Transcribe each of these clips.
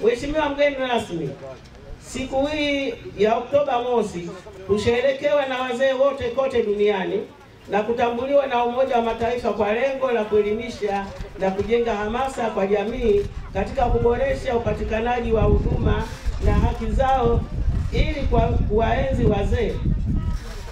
Mheshimiwa mgeni rasmi, siku hii ya Oktoba mosi husherekewa na wazee wote kote duniani na kutambuliwa na Umoja wa Mataifa kwa lengo la kuelimisha na kujenga hamasa kwa jamii katika kuboresha upatikanaji wa huduma na haki zao ili kuwaenzi wazee.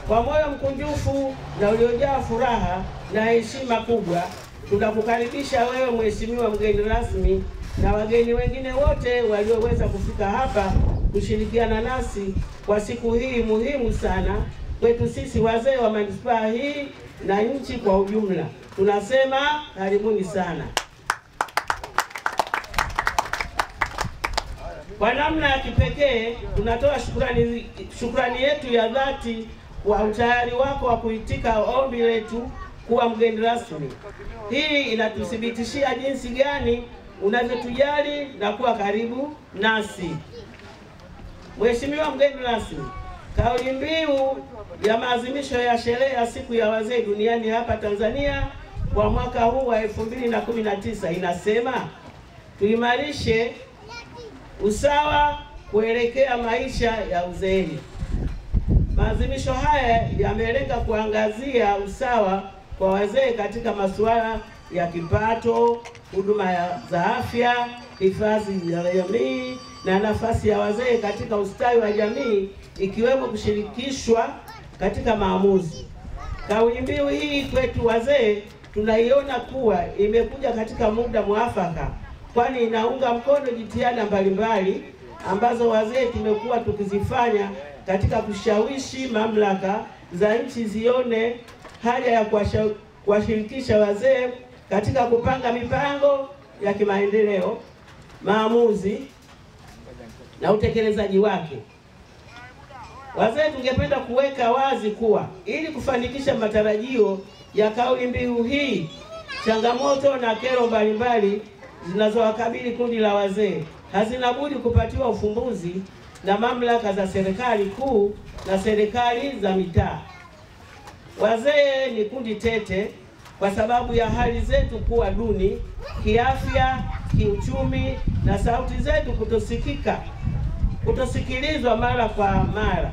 Kwa moyo mkunjufu na uliojaa furaha na heshima kubwa, tunakukaribisha wewe Mheshimiwa mgeni rasmi na wageni wengine wote walioweza kufika hapa kushirikiana nasi kwa siku hii muhimu sana kwetu sisi wazee wa manispaa hii na nchi kwa ujumla. Tunasema karibuni sana. Kwa namna ya kipekee tunatoa shukrani yetu ya dhati kwa utayari wako wa kuitika ombi letu kuwa mgeni rasmi. Hii inatuthibitishia jinsi gani unavyotujali na kuwa karibu nasi. Mheshimiwa mgeni rasmi, kauli mbiu ya maadhimisho ya sherehe ya siku ya wazee duniani hapa Tanzania kwa mwaka huu wa 2019 inasema tuimarishe usawa kuelekea maisha ya uzeeni. Maadhimisho haya yamelenga kuangazia usawa kwa wazee katika masuala ya kipato, huduma za afya, hifadhi ya jamii na nafasi ya wazee katika ustawi wa jamii ikiwemo kushirikishwa katika maamuzi. Kauli mbiu hii kwetu wazee tunaiona kuwa imekuja katika muda mwafaka, kwani inaunga mkono jitihada mbalimbali ambazo wazee tumekuwa tukizifanya katika kushawishi mamlaka za nchi zione haja ya kuwashirikisha wazee katika kupanga mipango ya kimaendeleo, maamuzi na utekelezaji wake. Wazee tungependa kuweka wazi kuwa ili kufanikisha matarajio ya kauli mbiu hii, changamoto na kero mbalimbali zinazowakabili kundi la wazee hazina budi kupatiwa ufumbuzi na mamlaka za serikali kuu na serikali za mitaa. Wazee ni kundi tete kwa sababu ya hali zetu kuwa duni kiafya, kiuchumi na sauti zetu kutosikilizwa mara kwa mara.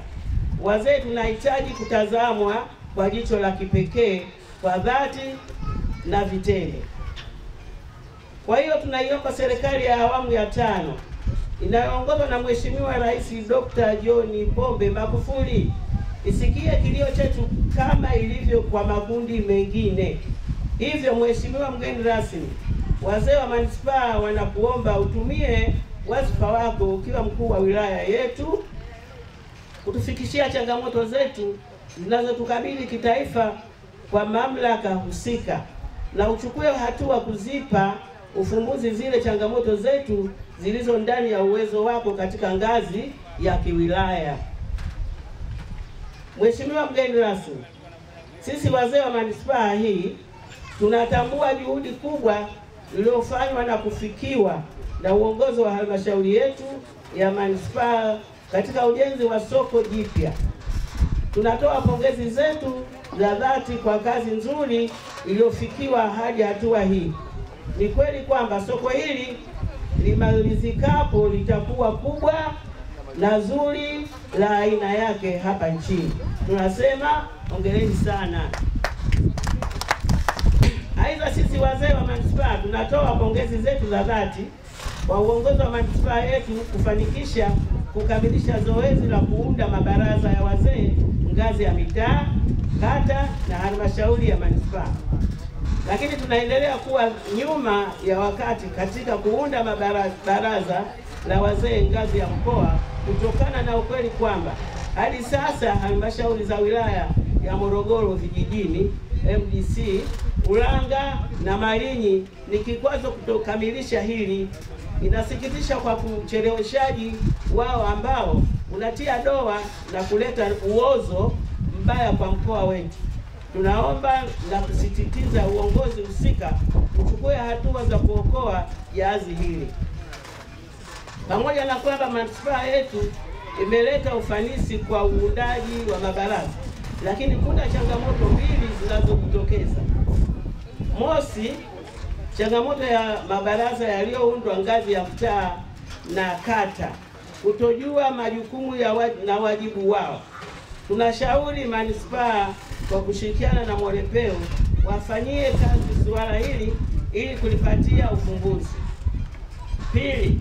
Wazee tunahitaji kutazamwa kwa jicho la kipekee kwa dhati na vitendo. Kwa hiyo tunaiomba serikali ya awamu ya 5 inayoongozwa na Mheshimiwa Rais Dr. John Pombe Magufuli isikie kilio chetu kama ilivyo kwa makundi mengine. Hivyo Mheshimiwa mgeni rasmi, wazee wa manispaa wanakuomba utumie wasifa wako ukiwa mkuu wa wilaya yetu kutufikishia changamoto zetu zinazotukabili kitaifa kwa mamlaka husika na uchukue hatua kuzipa ufumbuzi zile changamoto zetu zilizo ndani ya uwezo wako katika ngazi ya kiwilaya. Mheshimiwa mgeni rasmi, sisi wazee wa manispaa hii tunatambua juhudi kubwa iliyofanywa na kufikiwa na uongozi wa halmashauri yetu ya manispaa katika ujenzi wa soko jipya. Tunatoa pongezi zetu za dhati kwa kazi nzuri iliyofikiwa hadi hatua hii. Ni kweli kwamba soko hili limalizikapo litakuwa kubwa na zuri la aina yake hapa nchini. Tunasema hongereni sana. Aidha, sisi wazee wa manispaa tunatoa pongezi zetu za dhati kwa uongozi wa manispaa yetu kufanikisha kukamilisha zoezi la kuunda mabaraza ya wazee ngazi ya mitaa, kata na halmashauri ya manispaa. Lakini tunaendelea kuwa nyuma ya wakati katika kuunda baraza la wazee ngazi ya mkoa kutokana na ukweli kwamba hadi sasa halmashauri za wilaya ya Morogoro vijijini, MDC, Ulanga na Malinyi ni kikwazo kutokamilisha hili. Inasikitisha kwa kucheleweshaji wao ambao unatia doa na kuleta uozo mbaya kwa mkoa wetu. Tunaomba na kusisitiza uongozi husika uchukue hatua za kuokoa jahazi hili. Pamoja na kwamba manispaa yetu imeleta ufanisi kwa uundaji wa mabaraza, lakini kuna changamoto mbili zinazojitokeza. Mosi, changamoto ya mabaraza yaliyoundwa ngazi ya mtaa na kata kutojua majukumu na wajibu wao. Tunashauri manispaa kwa kushirikiana na Morepeo wafanyie kazi suala hili ili kulipatia ufumbuzi. Pili,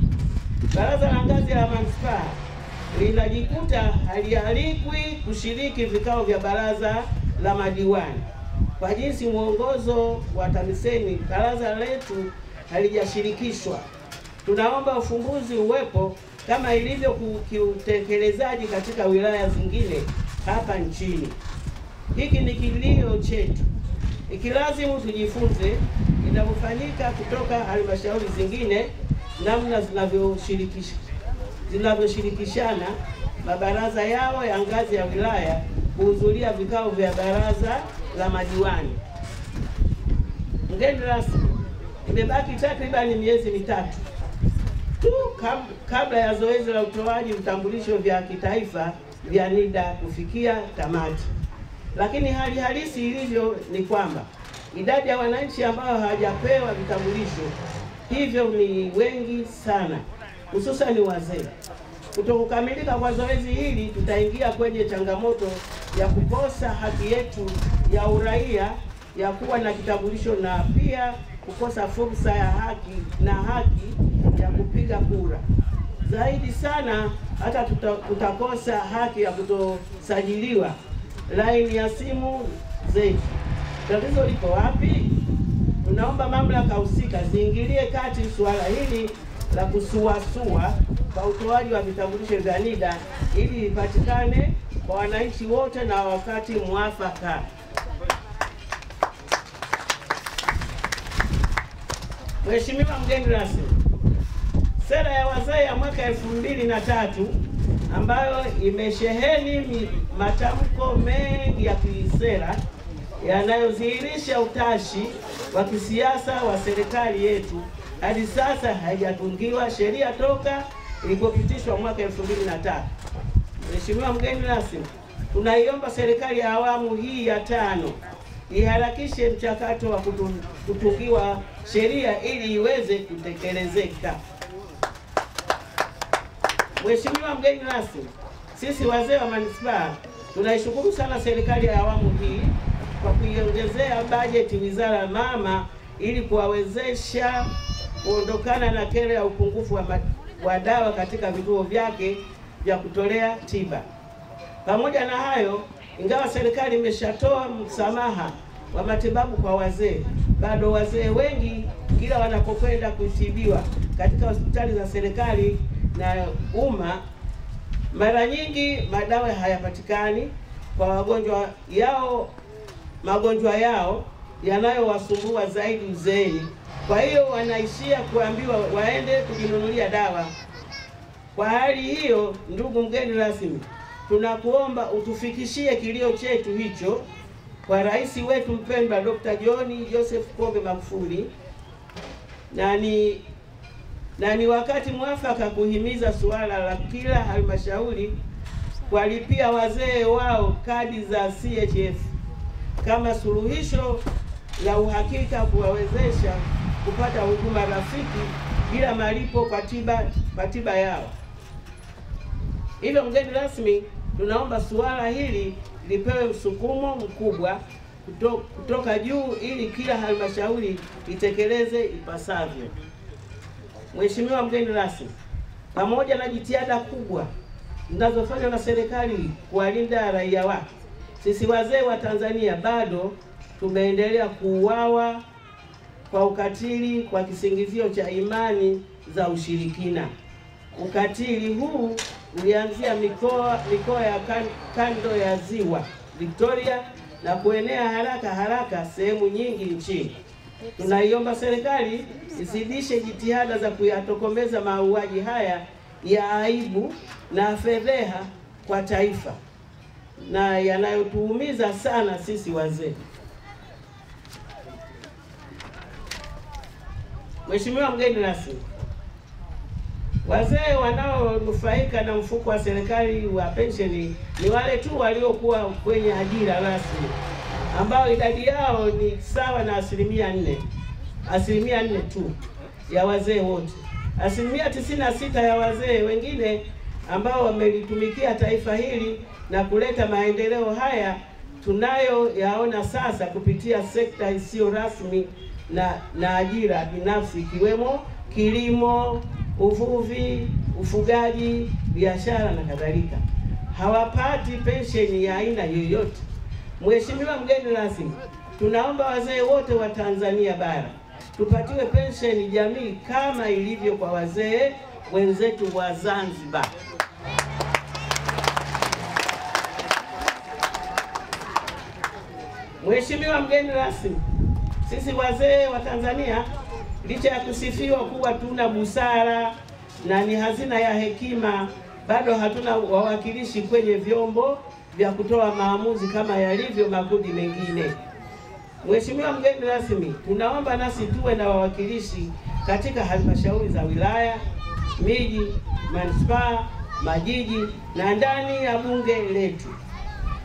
baraza la ngazi ya manispaa linajikuta halialikwi kushiriki vikao vya baraza la madiwani. Kwa jinsi mwongozo wa TAMISEMI baraza letu halijashirikishwa. Tunaomba ufumbuzi uwepo kama ilivyo kiutekelezaji katika wilaya zingine hapa nchini. Hiki ni kilio chetu. Ikilazimu tujifunze inavyofanyika kutoka halmashauri zingine, namna zinavyoshirikishana mabaraza yao ya ngazi ya wilaya kuhudhuria vikao vya baraza la madiwani. Mgeni rasmi, imebaki takribani miezi mitatu tu kabla ya zoezi la utoaji vitambulisho vya kitaifa vya NIDA kufikia tamati. Lakini hali halisi ilivyo ni kwamba idadi ya wananchi ambao hawajapewa vitambulisho hivyo ni wengi sana, hususan wazee. Kutokukamilika kwa zoezi hili, tutaingia kwenye changamoto ya kukosa haki yetu ya uraia ya kuwa na kitambulisho na pia kukosa fursa ya haki ya kupiga kura. Zaidi sana hata tutakosa haki ya kutosajiliwa laini ya simu zetu. Tatizo liko wapi? Tunaomba mamlaka husika ziingilie kati suala hili la kusuasua kwa utoaji wa vitambulisho vya NIDA ili ipatikane kwa wananchi wote na wakati mwafaka. Mheshimiwa mgeni rasmi, sera ya wazee ya mwaka 2003 ambayo imesheheni matamko mengi ya kisera yanayodhihirisha utashi wa kisiasa wa serikali yetu hadi sasa haijatungiwa sheria toka ilipopitishwa mwaka 2003. Mheshimiwa mgeni rasmi, tunaiomba serikali ya awamu hii ya 5 iharakishe mchakato wa kutungiwa sheria ili iweze kutekelezeka. Mheshimiwa mgeni rasmi, sisi wazee wa manispaa tunaishukuru sana serikali ya awamu hii kwa kuiongezea bajeti wizara mama ili kuwawezesha kuondokana na kero ya upungufu wa dawa katika vituo vyake vya kutolea tiba. Pamoja na hayo, ingawa serikali imeshatoa msamaha wa matibabu kwa wazee, bado wazee wengi kila wanapokwenda kutibiwa katika hospitali za serikali na umma, mara nyingi madawa hayapatikani kwa magonjwa yao yanayowasumbua zaidi uzeeni. Kwa hiyo wanaishia kuambiwa waende kujinunulia dawa. Kwa hali hiyo, ndugu mgeni rasmi, tunakuomba utufikishie kilio chetu hicho kwa rais wetu mpendwa Dr. John Joseph Pombe Magufuli, na ni wakati mwafaka kuhimiza suala la kila halmashauri kuwalipia wazee wao kadi za CHF kama suluhisho la uhakika, kuwawezesha kupata huduma rafiki bila malipo kwa tiba yao. Hivyo mgeni rasmi, tunaomba suala hili lipewe msukumo mkubwa kutoka juu ili kila halmashauri itekeleze ipasavyo. Mheshimiwa mgeni rasmi, pamoja na jitihada kubwa zinazofanywa na serikali kuwalinda raia wake, sisi wazee wa Tanzania bado tumeendelea kuuawa kwa ukatili kwa kisingizio cha imani za ushirikina. Ukatili huu ulianzia mikoa ya kando ya Ziwa Victoria na kuenea haraka sehemu nyingi nchini. Tunaiomba serikali izidishe jitihada za kuyatokomeza mauaji haya ya aibu na fedheha kwa taifa na yanayotuumiza sana sisi wazee. Mheshimiwa mgeni rasmi, wazee wanaonufaika na mfuko wa serikali wa pensheni ni wale tu waliokuwa kwenye ajira rasmi, ambao idadi yao ni sawa na asilimia 4 tu ya wazee wote. 96% ya wazee wengine ambao wamelitumikia taifa hili na kuleta maendeleo haya tunayoyaona sasa kupitia sekta isiyo rasmi na ajira binafsi, ikiwemo kilimo, uvuvi, ufugaji, biashara na kadhalika, hawapati pensheni ya aina yoyote. Mheshimiwa mgeni rasmi, tunaomba wazee wote wa Tanzania bara tupatiwe pensheni jamii kama ilivyo kwa wazee wenzetu wa Zanzibar. Mheshimiwa mgeni rasmi, sisi wazee wa Tanzania licha ya kusifiwa kuwa tuna busara na ni hazina ya hekima, bado hatuna wawakilishi kwenye vyombo vya kutoa maamuzi kama yalivyo makundi mengine. Mheshimiwa mgeni rasmi, tunaomba nasi tuwe na wawakilishi katika halmashauri za wilaya, miji, manispaa, majiji na ndani ya bunge letu.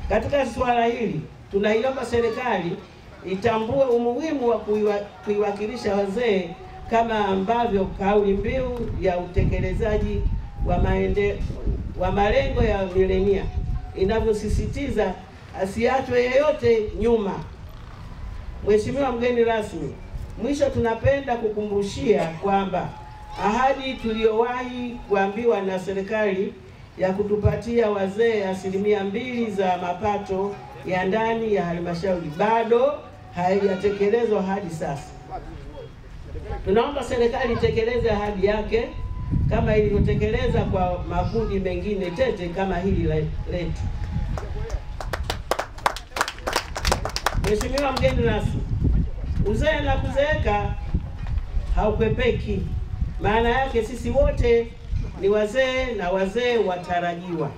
Katika suala hili tunaiomba serikali itambue umuhimu wa kuiwakilisha wazee kama ambavyo kauli mbiu ya utekelezaji wa malengo ya milenia inavyosisitiza, asiachwe yeyote nyuma. Mheshimiwa mgeni rasmi, mwisho tunapenda kukumbushia kwamba ahadi tuliyowahi kuambiwa na serikali ya kutupatia wazee 2% za mapato ya ndani ya halmashauri bado haijatekelezwa hadi sasa. Tunaomba serikali itekeleze ahadi yake kama ilivyotekeleza kwa makundi mengine tete kama hili letu. Mheshimiwa mgeni rasmi, uzee na kuzeeka haukwepeki. Maana yake sisi wote ni wazee na wazee watarajiwa.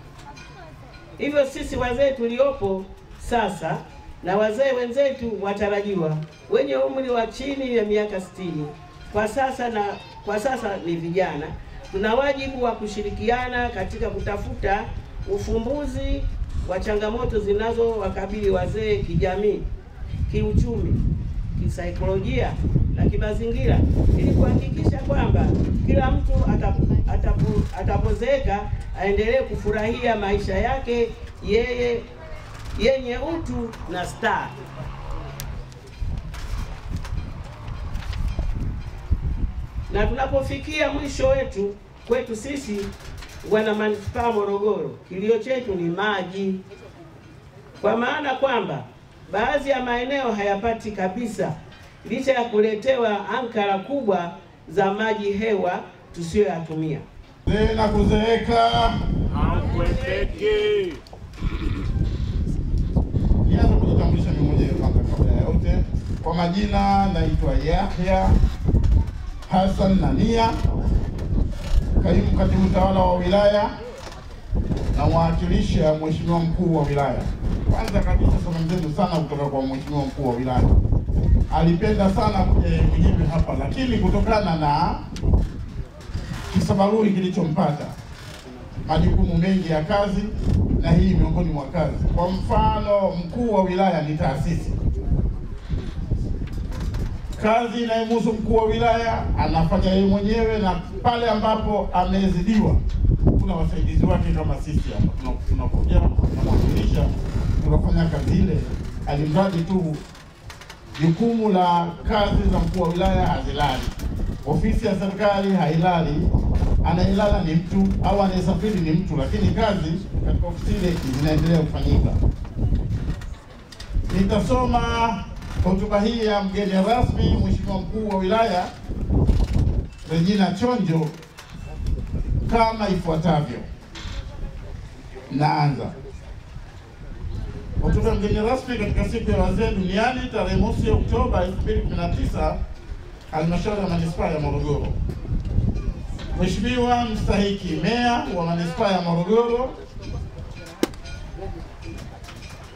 Hivyo sisi wazee tuliopo sasa na wazee wenzetu watarajiwa wenye umri wa chini ya miaka 60 kwa sasa ni vijana, tuna wajibu wa kushirikiana katika kutafuta ufumbuzi wa changamoto zinazowakabili wazee kijamii, kiuchumi, kisaikolojia na kimazingira, ili kuhakikisha kwamba kila mtu atapozeeka aendelee kufurahia maisha yake yenye utu na staha. Na tunapofikia mwisho kwetu sisi wana manispaa Morogoro, kilio chetu ni maji, kwa maana kwamba baadhi ya maeneo hayapati kabisa licha ya kuletewa ankara kubwa za maji hewa tusiyoyatumia. Tena kuzeeka hakwepeki. Nianza kujitambulisha mimi mwenyewe kabla ya yote. Kwa majina naitwa Yahya Hassan Nania, kaimu katibu tawala wa wilaya na mwakilisha mheshimiwa mkuu wa wilaya. Kwanza kabisa salamu zetu sana kutoka kwa mheshimiwa mkuu wa wilaya. Alipenda sana kuja mwenyewe hapa, lakini kutokana na kisabarui kilichompata, majukumu mengi ya kazi, na hii miongoni mwa kazi. Kwa mfano, mkuu wa wilaya ni taasisi. Kazi inayomhusu mkuu wa wilaya anafanya yeye mwenyewe, na pale ambapo amezidiwa kuna wasaidizi wake kama sisi hapa tunapokuja tunamwakilisha, tunafanya kazi ile, alimradi tu jukumu la kazi za mkuu wa wilaya hazilali. Ofisi ya serikali hailali, anailala ni mtu au anayesafiri ni mtu, lakini kazi katika ofisi ile zinaendelea kufanyika. Nitasoma hotuba hii ya mgeni rasmi mheshimiwa mkuu wa wilaya Regina Chonjo kama ifuatavyo. Naanza. Hotuba mgeni rasmi katika siku ya wazee duniani tarehe 1 Oktoba 2019, halmashauri ya manispaa ya Morogoro. Mheshimiwa mstahiki meya wa manispaa ya Morogoro,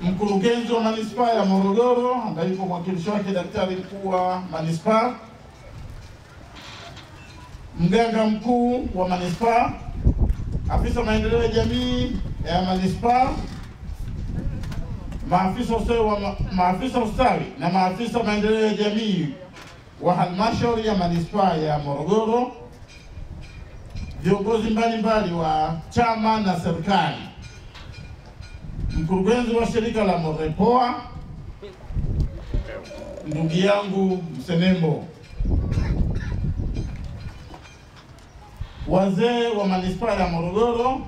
mkurugenzi wa manispaa ya Morogoro ambaye yuko mwakilishi wake daktari mkuu wa manispaa, mganga mkuu wa manispaa, afisa maendeleo ya jamii ya manispaa, maafisa ustawi na maafisa maendeleo ya jamii wa halmashauri ya manispaa ya Morogoro, viongozi mbalimbali wa chama na serikali, mkurugenzi wa shirika la Morepoa ndugu yangu Msenembo, wazee wa manispaa ya Morogoro,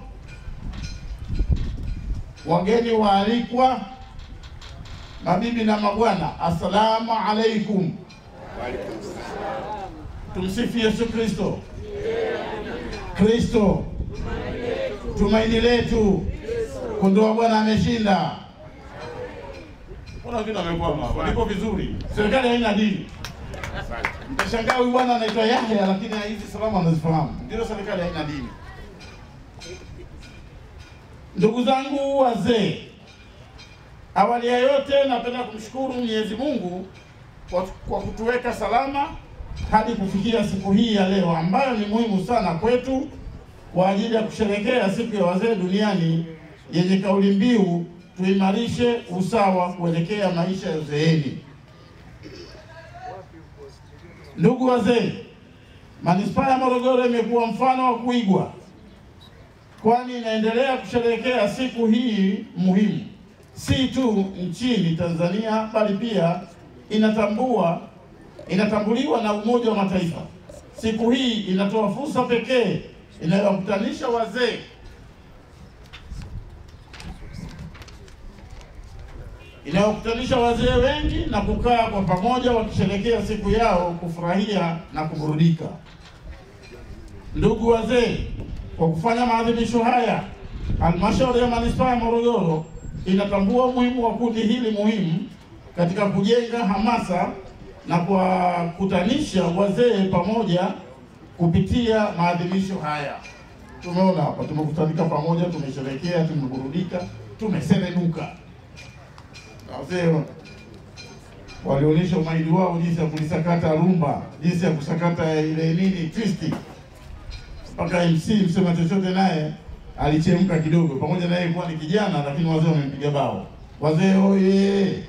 wageni waalikwa, mabibi na mabwana, assalamu alaikum. Tumsifu Yesu Kristo. Kristo tumaini letu. Kondoo wa Bwana ameshinda. Kuna wengine wamekwama, waliko vizuri. Serikali haina dini. Mtashangaa huyu bwana anaitwa Yahya lakini hizi salamu anazifahamu. Ndio serikali haina dini. Ndugu zangu wazee, awali ya yote napenda kumshukuru Mwenyezi Mungu kwa kutuweka salama hadi kufikia siku hii ya leo ambayo ni muhimu sana kwetu kwa ajili ya kusherehekea siku ya wazee duniani yenye kauli mbiu tuimarishe usawa kuelekea maisha ya uzeeni. Ndugu wazee, manispaa ya Morogoro imekuwa mfano wa kuigwa, kwani inaendelea kusherehekea siku hii muhimu si tu nchini Tanzania bali pia inatambuliwa na Umoja wa Mataifa. Siku hii inatoa fursa pekee inayowakutanisha wazee wengi na kukaa kwa pamoja wakisherehekea siku yao, kufurahia na kuburudika. Ndugu wazee, kwa kufanya maadhimisho haya, halmashauri ya manispaa ya Morogoro inatambua umuhimu wa kundi hili muhimu katika kujenga hamasa na kuwakutanisha wazee pamoja kupitia maadhimisho haya. Tumeona hapa tumekutanika pamoja, tumesherehekea, tumeburudika, tumeserenuka. Wazee walionyesha umahiri wao jinsi ya kulisakata rumba, jinsi ya kusakata ile nini twist. Mpaka MC msema chochote naye alichemka kidogo, pamoja na yeye kuwa ni kijana lakini wazee wamempiga bao. Wazee oye!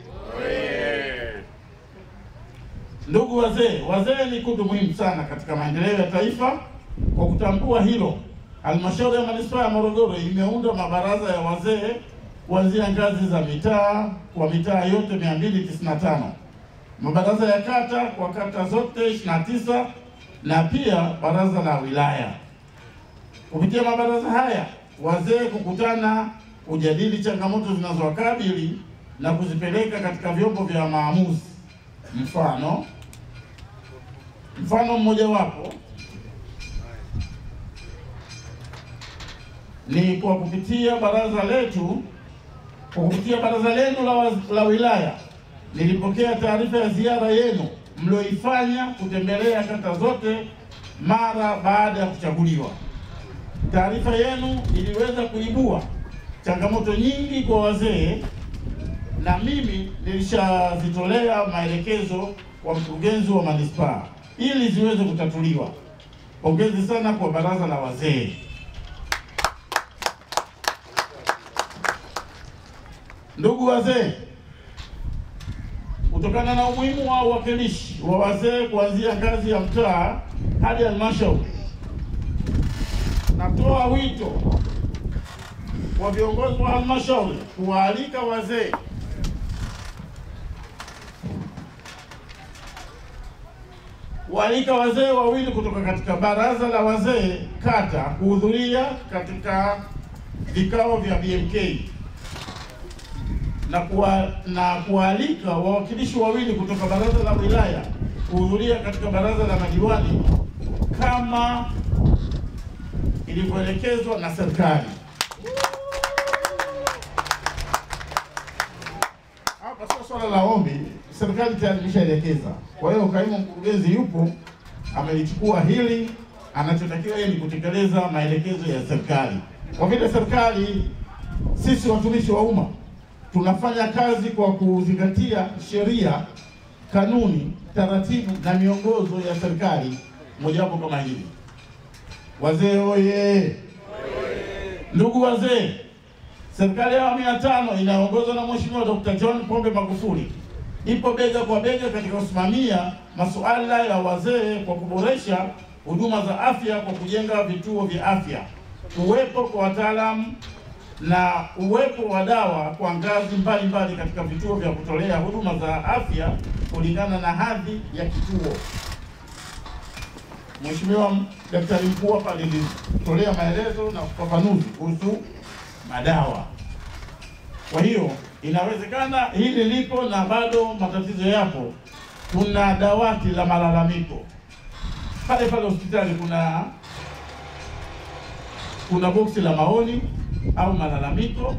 Ndugu wazee ni kundi muhimu sana katika maendeleo ya taifa. Kwa kutambua hilo, halmashauri ya manispaa ya Morogoro imeunda mabaraza ya wazee kuanzia ngazi za mitaa kwa mitaa yote 295, mabaraza ya kata kwa kata zote 29 na pia baraza la wilaya. Kupitia mabaraza haya, wazee kukutana, kujadili changamoto zinazowakabili na kuzipeleka katika vyombo vya maamuzi. Mfano mmoja wapo ni kwa kupitia baraza lenu la wilaya, nilipokea taarifa ya ziara yenu mlioifanya kutembelea kata zote mara baada ya kuchaguliwa. Taarifa yenu iliweza kuibua changamoto nyingi kwa wazee na mimi nilishazitolea maelekezo kwa mkurugenzi wa manispaa ili ziweze kutatuliwa. Pongezi sana kwa baraza la wazee. Ndugu wazee, kutokana na umuhimu wa uwakilishi wa wazee kuanzia ngazi ya mtaa hadi halmashauri, natoa wito kwa viongozi wa halmashauri kuwaalika wazee wawili kutoka katika baraza la wazee kata kuhudhuria katika vikao vya BMK na kualika wawakilishi wawili kutoka baraza la wilaya kuhudhuria katika baraza la madiwani kama ilivyoelekezwa na serikali. Hapa sio swala la ombi, serikali tayari imeshaelekeza. Kwa hiyo kaimu mkurugenzi yupo, amelichukua hili, anachotakiwa yeye ni kutekeleza maelekezo ya serikali. Kwa vile serikali, sisi watumishi wa umma tunafanya kazi kwa kuzingatia sheria, kanuni, taratibu na miongozo ya serikali, mojawapo kama hili. Wazee oye! Ndugu wazee, serikali ya awamu ya 5 inaongozwa na Mheshimiwa Dr. John Pombe Magufuli ipo bega kwa bega katika kusimamia masuala ya wazee kwa kuboresha huduma za afya kwa kujenga vituo vya afya, uwepo kwa wataalamu na uwepo wa dawa kwa ngazi mbalimbali katika vituo vya kutolea huduma za afya kulingana na hadhi ya kituo. Mheshimiwa Daktari Mkuu hapa alitolea maelezo na ufafanuzi kuhusu madawa. Kwa hiyo inawezekana hili lipo na bado matatizo yapo. Kuna dawati la malalamiko pale hospitali, kuna boksi la maoni au malalamiko,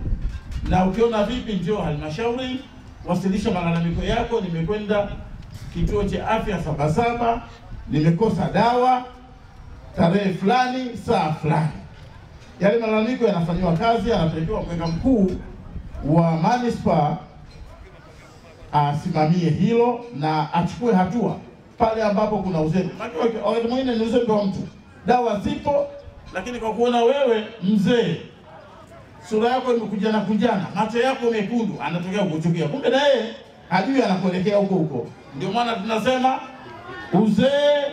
na ukiona vipi njoo halmashauri, wasilisha malalamiko yako. Nimekwenda kituo cha afya Sabasaba, nimekosa dawa tarehe fulani saa fulani. Yale malalamiko yanafanywa kazi, yanapelekewa mganga mkuu wa manispaa asimamie hilo na achukue hatua pale ambapo kuna uzembe. Wakati mwingine ni uzembe wa mtu, dawa zipo, lakini kwa kuona wewe mzee sura yako imekujana, macho yako mekundu, anatokea kukuchukia, kumbe na yeye hajui anakuelekea huko. Ndio maana tunasema uzee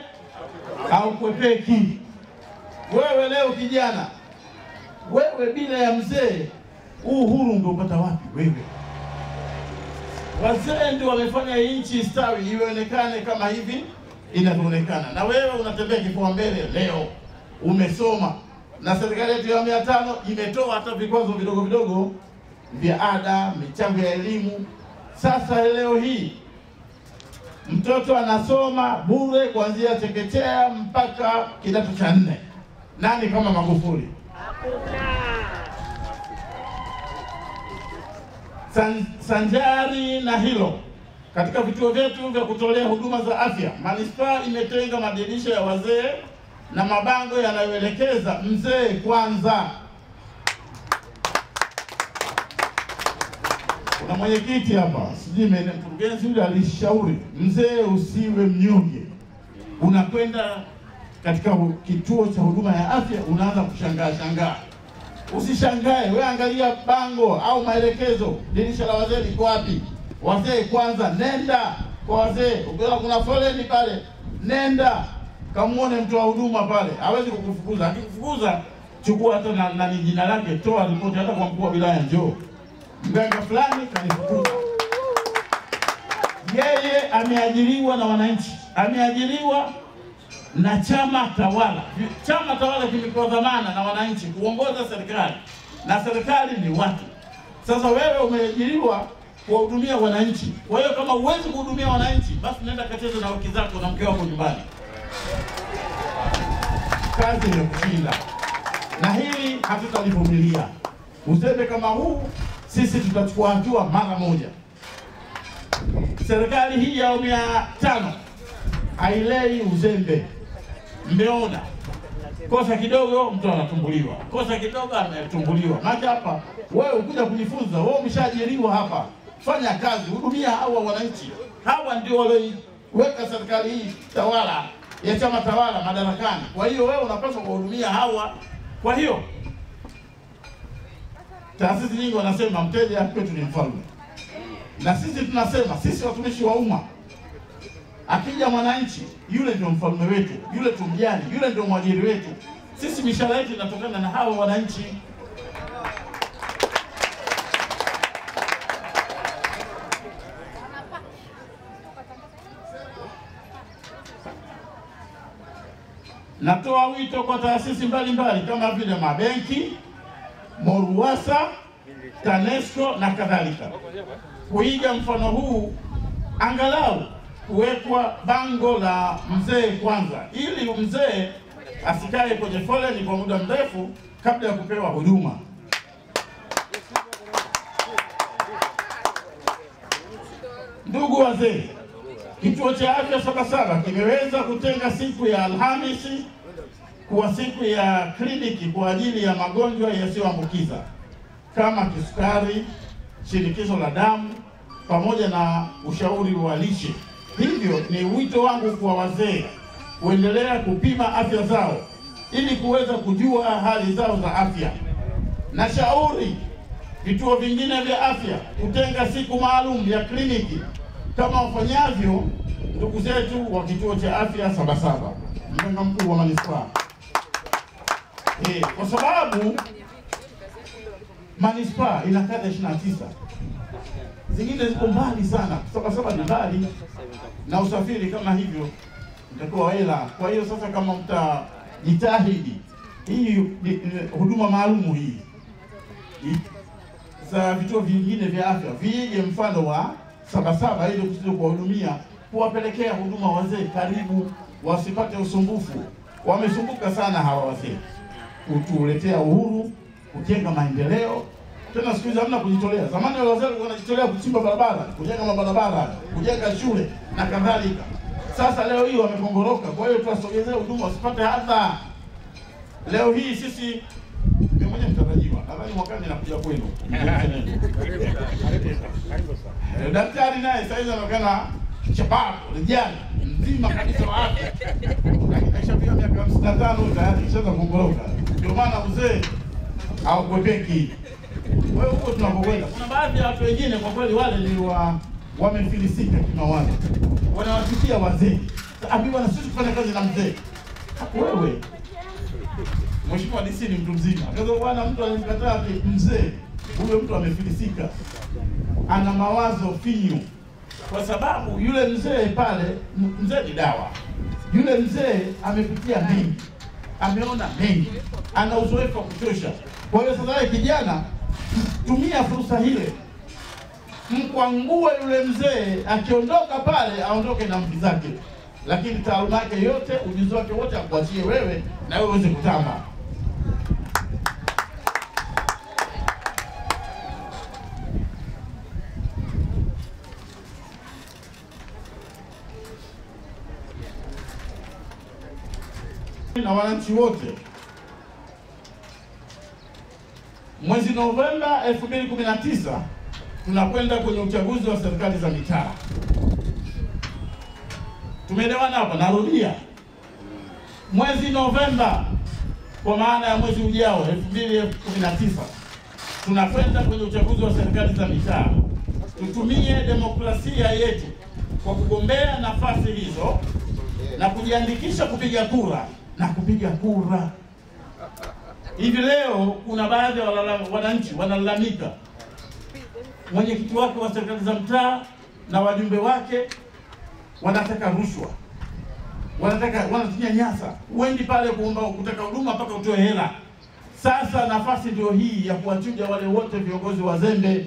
au kwepeki. Wewe leo kijana, wewe bila ya mzee, uhuru ndio upata wapi wewe? Wazee ndio wamefanya nchi stawi ionekane kama hivi inavyoonekana, na wewe unatembea kifua mbele. Leo umesoma na serikali yetu ya 500 imetoa hata vikwazo vidogo vya ada, michango ya elimu. Sasa leo hii mtoto anasoma bure kuanzia chekechea mpaka kidato cha 4. Nani kama Magufuli? Sanjari na hilo, katika vituo vyetu vya kutolea huduma za afya, manispaa imetenga madirisha ya wazee na mabango yanayoelekeza mzee kwanza. Kuna mwenyekiti hapa, sijui mkurugenzi yule alishauri mzee usiwe mnyonge. Unakwenda katika kituo cha huduma ya afya unaanza kushangaa. Usishangae, wewe angalia bango au maelekezo, dirisha la wazee liko wapi? Wazee kwanza, nenda kwa wazee. Ukiona kuna foleni pale, nenda kamuone mtu wa huduma pale, hawezi kukufukuza. Akikufukuza, chukua hata na jina lake, toa ripoti hata kwa mkuu wa wilaya, njoo mganga fulani kanifukuza. Yeye ameajiriwa na wananchi, ameajiriwa na chama tawala. Chama tawala kimepewa dhamana na wananchi kuongoza serikali, na serikali ni watu. Sasa wewe umeajiriwa kuwahudumia wananchi. Kwa hiyo kama huwezi kuhudumia wananchi, basi nenda kacheze na wake zako na mke wako nyumbani. Kazi imekushinda, na hili hatutalivumilia. Uzembe kama huu sisi tutachukua hatua mara moja. Serikali hii ya 500 hailei uzembe. Mmeona kosa kidogo mtu anatumbuliwa, kosa kidogo ametumbuliwa. Maana hapa wewe ukuja kujifunza, wewe umeshaajiriwa hapa, fanya kazi, hudumia hawa wananchi. Hawa ndio walioweka serikali hii tawala ya chama tawala madarakani. Kwa hiyo wewe unapaswa kuhudumia hawa. Kwa hiyo taasisi nyingi wanasema mteja kwetu ni mfalme, na sisi tunasema sisi watumishi wa umma, akija mwananchi yule ndio mfalme wetu, yule tumjani, yule ndio mwajiri wetu. Sisi mishahara yetu inatokana na hawa wananchi. Natoa wito kwa taasisi mbalimbali kama vile mabenki, Moruwasa, TANESCO na kadhalika kuiga mfano huu, angalau kuwekwa bango la mzee kwanza, ili mzee asikae kwenye foleni kwa muda mrefu kabla ya kupewa huduma. Ndugu wazee, kituo cha afya Sabasaba kimeweza kutenga siku ya Alhamisi kuwa siku ya kliniki kwa ajili ya magonjwa yasiyoambukiza kama kisukari, shinikizo la damu pamoja na ushauri wa lishe. Hivyo ni wito wangu kwa wazee kuendelea kupima afya zao ili kuweza kujua hali zao za afya. Na shauri vituo vingine vya afya kutenga siku maalum ya kliniki kama wafanyavyo ndugu zetu wa kituo cha afya Sabasaba. mganga mkuu wa manispaa. Kwa sababu manispaa ina kata 29. Zingine ziko mbali sana, Sabasaba ni mbali na usafiri kama hivyo itakuwa hela. Kwa hiyo sasa kama mtajitahidi hii huduma maalumu hii za vituo vingine vya afya viige mfano wa Sabasaba ili kusudi kuwahudumia, kuwapelekea huduma wazee karibu, wasipate usumbufu. Wamesumbuka sana hawa wazee, kutuletea uhuru, kujenga maendeleo. Tena siku hizi hamna kujitolea. Zamani wale wazee walikuwa wanajitolea kuchimba barabara, kujenga mabarabara, kujenga shule na kadhalika. Sasa leo hii wamekongoroka, kwa hiyo tuwasogezee huduma wasipate adha. Leo hii sisi ni mwenye mtarajiwa, nadhani mwakani nakuja kwenu. Daktari naye sasa hivi anaonekana shababu, vijana mzima kabisa wa afya. Lakini akishafika miaka 55 tayari kishaanza kongoroka. Ndio maana mzee hawakwepeki. Wewe huko tunapokwenda, kuna baadhi ya watu wengine kwa kweli wale ni wamefilisika kimawazo. Wanawachukia wazee. Ambiwa na sisi kufanya kazi na mzee. Wewe Mheshimiwa DC ni mtu mzima. Kwa bwana mtu anamkataa mzee, huyo mtu amefilisika. Ana mawazo finyu. Kwa sababu yule mzee pale, mzee ni dawa. Yule mzee amepitia mengi. Ameona mengi. Ana uzoefu wa kutosha. Kwa hiyo sasa wewe kijana, tumia fursa ile. Mkwangue yule mzee, akiondoka pale aondoke na mvi zake. Lakini taaluma yake yote, ujuzi wake wote akuachie wewe na wewe uweze kutamba. Na wananchi wote, mwezi Novemba 2019 tunakwenda kwenye uchaguzi wa serikali za mitaa. Tumeelewana hapa? Narudia, mwezi Novemba, kwa maana ya mwezi ujao 2019 tunakwenda kwenye uchaguzi wa serikali za mitaa. Tutumie demokrasia yetu kwa kugombea nafasi hizo na kujiandikisha kupiga kura na kupiga kura. Hivi leo kuna baadhi ya wananchi wanalalamika mwenyekiti wake wa serikali za mtaa na wajumbe wake wanataka rushwa, wanatunyanyasa. Uendi pale kuomba kutaka huduma mpaka utoe hela. Sasa nafasi ndio hii ya kuwachuja wale wote viongozi wazembe.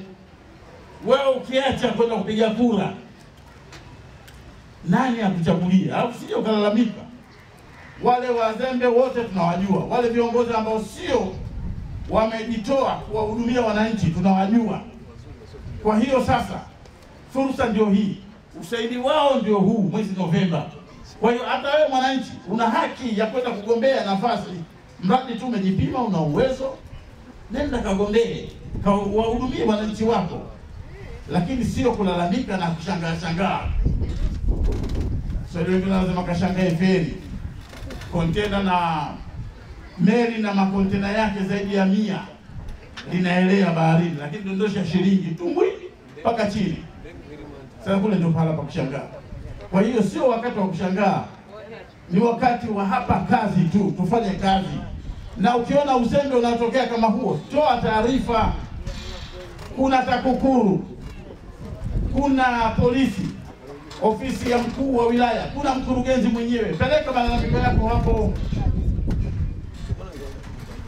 Wewe ukiacha kwenda kupiga kura, nani akuchagulia? Au sije ukalalamika. Wale wazembe wote tunawajua, wale viongozi ambao sio wamejitoa kuwahudumia wananchi tunawajua. Kwa hiyo sasa fursa ndio hii, usaidi wao ndio huu mwezi Novemba. Kwa hiyo hata wewe mwananchi una haki ya kwenda kugombea nafasi, mradi tu umejipima, una uwezo, nenda kagombee, wahudumie wananchi wako, lakini sio kulalamika na kushangaa. Sio wengine lazima kashangae feri, kontena na meli na makontena yake zaidi ya 100 linaelea baharini, lakini dondosha shilingi tumbwi mpaka chini. Sasa kule ndio pala pa kushangaa. Kwa hiyo sio wakati wa kushangaa, ni wakati wa hapa kazi tu, tufanye kazi. Na ukiona uzembe unatokea kama huo, toa taarifa. Kuna TAKUKURU, kuna polisi, ofisi ya mkuu wa wilaya, kuna mkurugenzi mwenyewe. Peleka malalamiko yako hapo.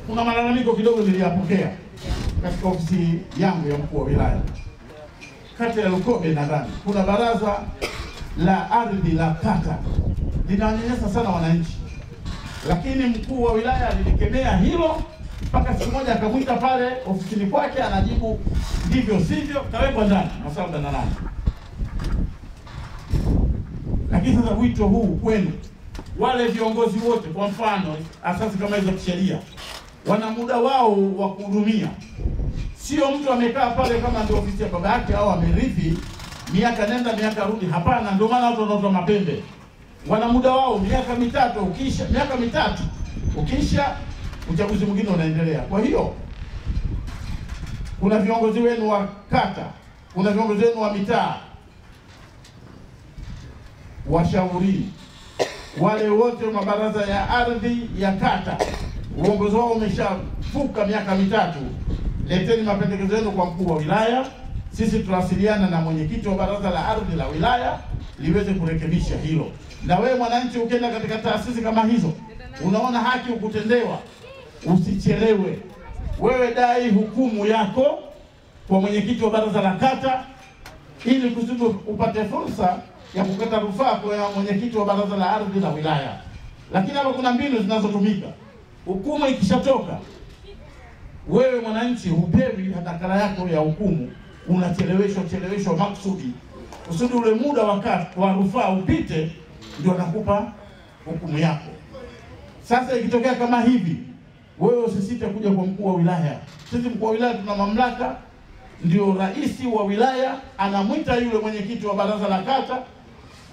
Kuna malalamiko kidogo niliyapokea katika ofisi yangu ya mkuu wa wilaya. Kata ya Lukobe nadhani kuna baraza la ardhi la kata linawanyanyasa sana wananchi, lakini mkuu wa wilaya alilikemea hilo mpaka siku moja akamwita pale ofisini kwake, anajibu ndivyo sivyo, kawekwa ndani masaa 48. Lakini sasa wito huu kwenu wale viongozi wote, kwa mfano asasi kama hizo kisheria, wana muda wao wa kuhudumia. Sio mtu amekaa pale kama ndio ofisi ya baba yake au amerithi miaka nenda miaka rudi. Hapana, ndio maana watu wanaota mapembe. Wana muda wao miaka mitatu, ukisha uchaguzi mwingine unaendelea. Kwa hiyo kuna viongozi wenu wa kata, kuna viongozi wenu wa mitaa, washauri wale wote wa mabaraza ya ardhi ya kata, uongozi wao umeshavuka miaka mitatu, leteni mapendekezo yenu kwa mkuu wa wilaya. Sisi tutawasiliana na mwenyekiti wa baraza la ardhi la wilaya liweze kurekebisha hilo. Na wewe mwananchi, ukienda katika taasisi kama hizo, unaona haki ukutendewa, usichelewe. Wewe dai hukumu yako kwa mwenyekiti wa baraza la kata, ili kusudi upate fursa ya kukata rufaa kwa mwenyekiti wa baraza la ardhi la wilaya. Lakini hapa kuna mbinu zinazotumika. Hukumu ikishatoka, wewe mwananchi hupewi nakala yako ya hukumu, unacheleweshwa maksudi, kusudi ule muda wa rufaa upite, ndio anakupa hukumu yako. Sasa ikitokea kama hivi, wewe usisite kuja kwa mkuu wa wilaya. Sisi mkuu wa wilaya tuna mamlaka, ndio rais wa wilaya anamwita yule mwenyekiti wa baraza la kata,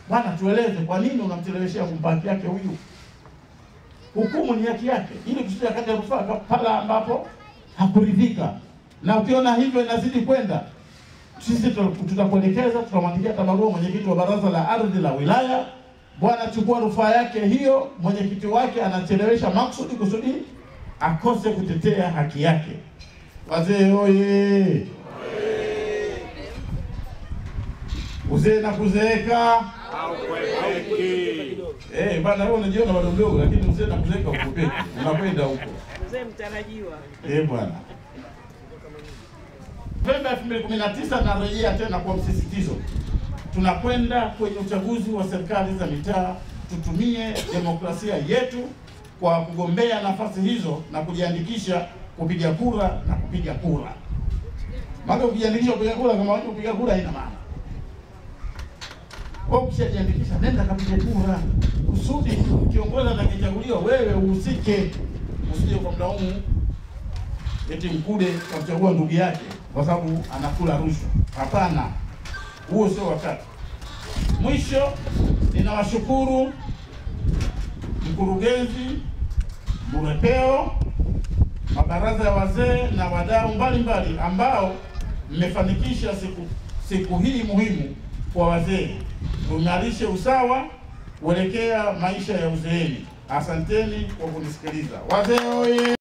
bwana, tueleze kwa nini unamcheleweshea kumpa haki yake huyu. Hukumu ni haki yake, ili kusudi akate rufaa pale ambapo hakuridhika. Na ukiona hivyo inazidi kwenda, sisi tutakuelekeza, tutamwandikia barua mwenyekiti wa baraza la ardhi la wilaya, bwana, chukua rufaa yake hiyo, mwenyekiti wake anachelewesha maksudi kusudi akose kutetea haki yake. Wazee oye! Uzee na kuzeeka bana, wewe unajiona bado mdogo, lakini uzee na kuzeeka ukupeki, unakwenda huko. Mzee mtarajiwa. Bwana. Novemba 2019 narejea tena kwa msisitizo. Tunakwenda kwenye uchaguzi wa serikali za mitaa. Tutumie demokrasia yetu kwa kugombea nafasi hizo na kujiandikisha kupiga kura na kupiga kura. Maana ukijiandikisha kupiga kura, kama watu kupiga kura haina maana. Kwa ukishajiandikisha, nenda kapige kura, kusudi kiongozi atakayechaguliwa wewe uhusike. Usije kwa mlaumu eti Mkude kamchagua ndugu yake kwa sababu anakula rushwa. Hapana, huo sio wakati. Mwisho, ninawashukuru mkurugenzi, Murepeo, mabaraza ya wazee na wadau mbalimbali ambao mmefanikisha siku hii muhimu kwa wazee. Tuimarishe usawa kuelekea maisha ya uzeeni. Asanteni kwa kunisikiliza. Wazee oye!